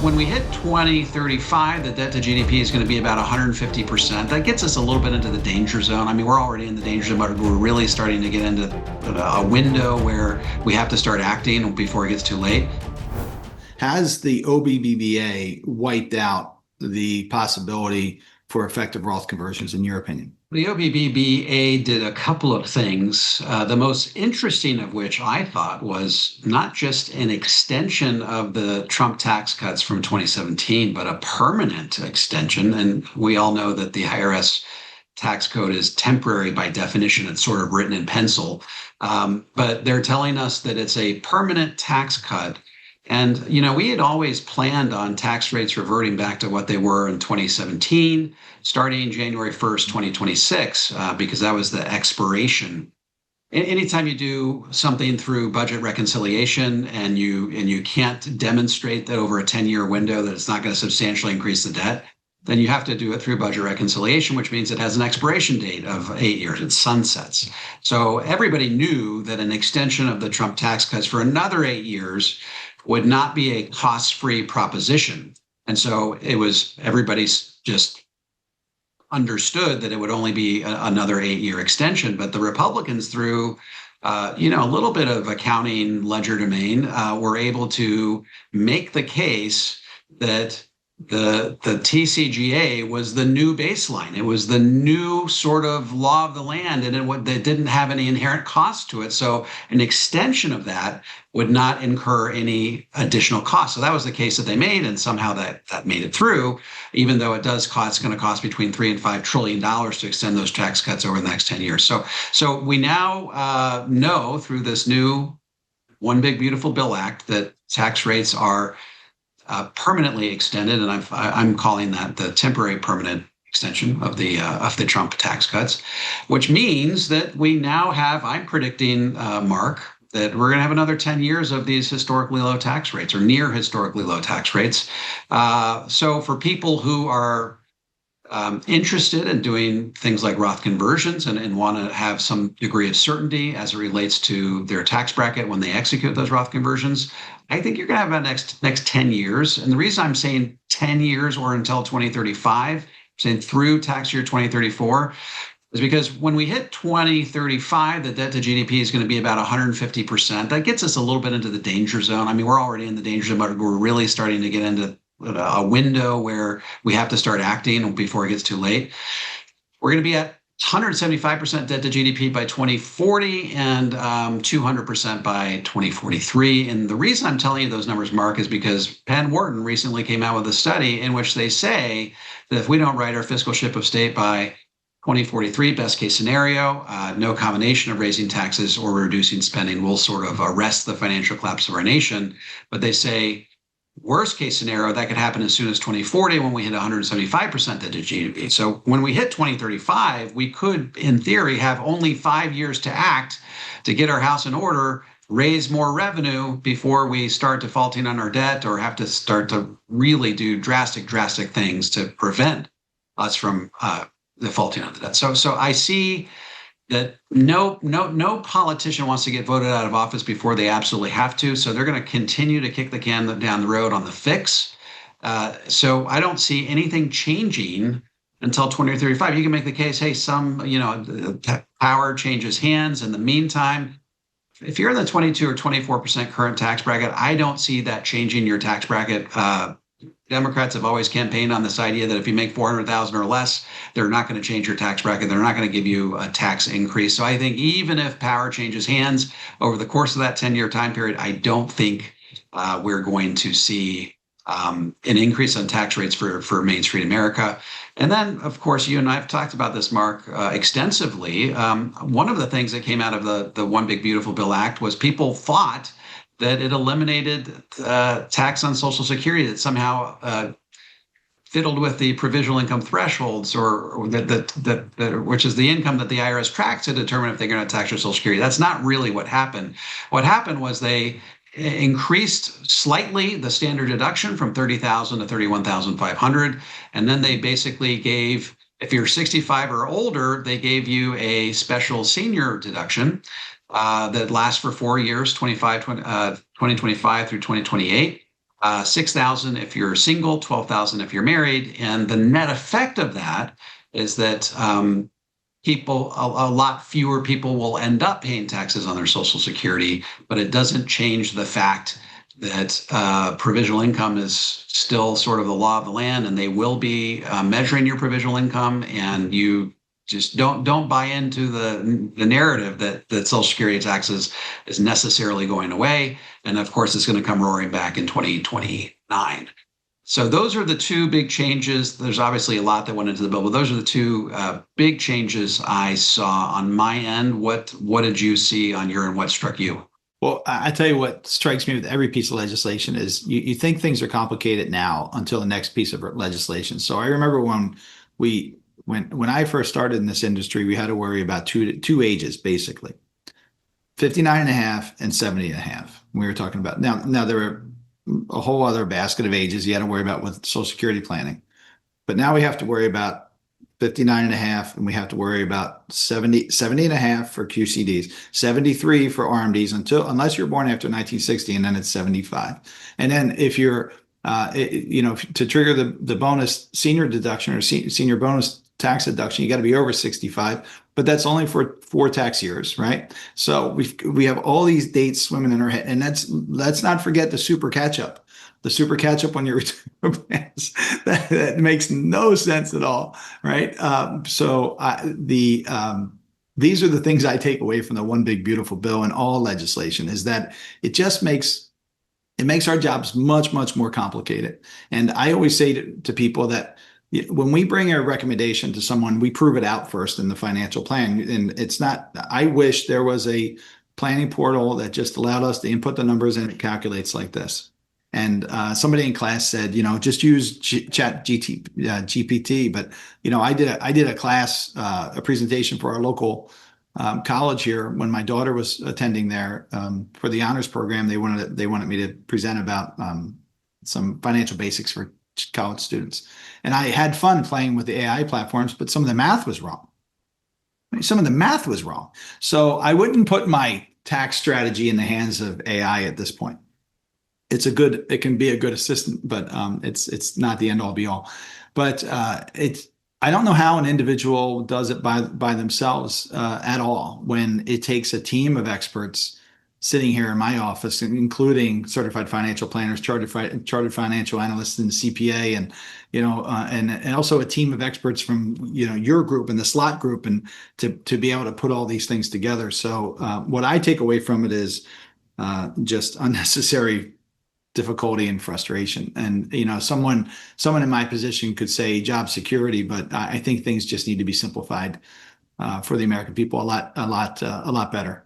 When we hit 2035, the debt to GDP is going to be about 150%. That gets us a little bit into the danger zone. I mean, we're already in the danger zone, but we're really starting to get into a window where we have to start acting before it gets too late. Has the OBBBA wiped out the possibility for effective Roth conversions, in your opinion? The OBBBA did a couple of things, the most interesting of which I thought was not just an extension of the Trump tax cuts from 2017, but a permanent extension. And we all know that the IRS tax code is temporary by definition. It's sort of written in pencil. But they're telling us that it's a permanent tax cut. And, we had always planned on tax rates reverting back to what they were in 2017, starting January 1st, 2026, because that was the expiration. Anytime you do something through budget reconciliation and you can't demonstrate that over a 10-year window that it's not going to substantially increase the debt, then you have to do it through budget reconciliation, which means it has an expiration date of 8 years. It sunsets. So everybody knew that an extension of the Trump tax cuts for another 8 years would not be a cost-free proposition. And so everybody's just understood that it would only be another 8-year extension. But the Republicans, through a little bit of accounting legerdemain, were able to make the case that the TCJA was the new baseline. It was the new sort of law of the land, and it didn't have any inherent cost to it. So an extension of that would not incur any additional cost. So that was the case that they made, and somehow that made it through, even though it's going to cost between $3 and $5 trillion to extend those tax cuts over the next 10 years. So we now know through this new One Big Beautiful Bill Act that tax rates are permanently extended, and I'm calling that the temporary permanent extension of the Trump tax cuts, which means that we now have, I'm predicting, Mark, that we're going to have another 10 years of these historically low tax rates or near historically low tax rates. So for people who are interested in doing things like Roth conversions and want to have some degree of certainty as it relates to their tax bracket when they execute those Roth conversions, I think you're going to have about next 10 years. And the reason I'm saying 10 years or until 2035, saying through tax year 2034, is because when we hit 2035, the debt to GDP is going to be about 150%. That gets us a little bit into the danger zone. I mean, we're already in the danger zone, but we're really starting to get into a window where we have to start acting before it gets too late. We're going to be at 175% debt to GDP by 2040 and 200% by 2043. And the reason I'm telling you those numbers, Mark, is because Penn Wharton recently came out with a study in which they say that if we don't right our fiscal ship of state by 2043, best case scenario, no combination of raising taxes or reducing spending will sort of arrest the financial collapse of our nation. But they say, worst case scenario, that could happen as soon as 2040 when we hit 175% debt to GDP. So when we hit 2035, we could, in theory, have only 5 years to act to get our house in order, raise more revenue before we start defaulting on our debt or have to start to really do drastic things to prevent us from defaulting on the debt. So I see that no politician wants to get voted out of office before they absolutely have to. So they're going to continue to kick the can down the road on the fix. So I don't see anything changing until 2035. You can make the case, hey, power changes hands. In the meantime, if you're in the 22 or 24% current tax bracket, I don't see that changing your tax bracket. Democrats have always campaigned on this idea that if you make $400,000 or less, they're not going to change your tax bracket. They're not going to give you a tax increase. So I think even if power changes hands over the course of that 10-year time period, I don't think we're going to see an increase on tax rates for Main Street America. And then, of course, you and I have talked about this, Mark, extensively. One of the things that came out of the One Big Beautiful Bill Act was people thought that it eliminated tax on Social Security, that somehow fiddled with the provisional income thresholds, or that which is the income that the IRS tracks to determine if they're going to tax your Social Security. That's not really what happened. What happened was they increased slightly the standard deduction from $30,000 to $31,500, and then they basically gave, if you're 65 or older, they gave you a special senior deduction that lasts for 4 years, 2025 through 2028. 6,000 if you're single, 12,000 if you're married. And the net effect of that is that a lot fewer people will end up paying taxes on their Social Security, but it doesn't change the fact that provisional income is still sort of the law of the land, and they will be measuring your provisional income, and you just don't buy into the narrative that Social Security taxes is necessarily going away. And of course, it's going to come roaring back in 2029. So those are the two big changes. There's obviously a lot that went into the bill, but those are the two big changes I saw on my end. What did you see on your end? What struck you? Well, I tell you what strikes me with every piece of legislation is you think things are complicated now until the next piece of legislation. So I remember when I first started in this industry, we had to worry about two ages, basically, 59 and a half and 70 and a half. We were talking about now there were a whole other basket of ages you had to worry about with Social Security planning. But now we have to worry about 59 and a half, and we have to worry about 70 and a half for QCDs, 73 for RMDs unless you're born after 1960, and then it's 75. And then if you're, to trigger the bonus senior deduction or senior bonus tax deduction, you got to be over 65, but that's only for 4 tax years, right? So we have all these dates swimming in our head, and let's not forget the super catch up. The super catch up on your return plans. That makes no sense at all, right? These are the things I take away from the one big beautiful bill and all legislation is that it just makes our jobs much, much more complicated. And I always say to people that when we bring a recommendation to someone, we prove it out first in the financial plan. And I wish there was a planning portal that just allowed us to input the numbers and it calculates like this. And somebody in class said, just use GPT. But I did a class, a presentation for our local college here when my daughter was attending there for the honors program. They wanted me to present about some financial basics for college students, and I had fun playing with the AI platforms. But some of the math was wrong. So I wouldn't put my tax strategy in the hands of AI at this point. It can be a good assistant, but it's not the end all be all. But I don't know how an individual does it by themselves at all when it takes a team of experts sitting here in my office, including certified financial planners, chartered financial analysts, and CPA, and also a team of experts from your group and the slot group, and to be able to put all these things together. So what I take away from it is just unnecessary difficulty and frustration. And someone in my position could say job security, but I think things just need to be simplified for the American people a lot better.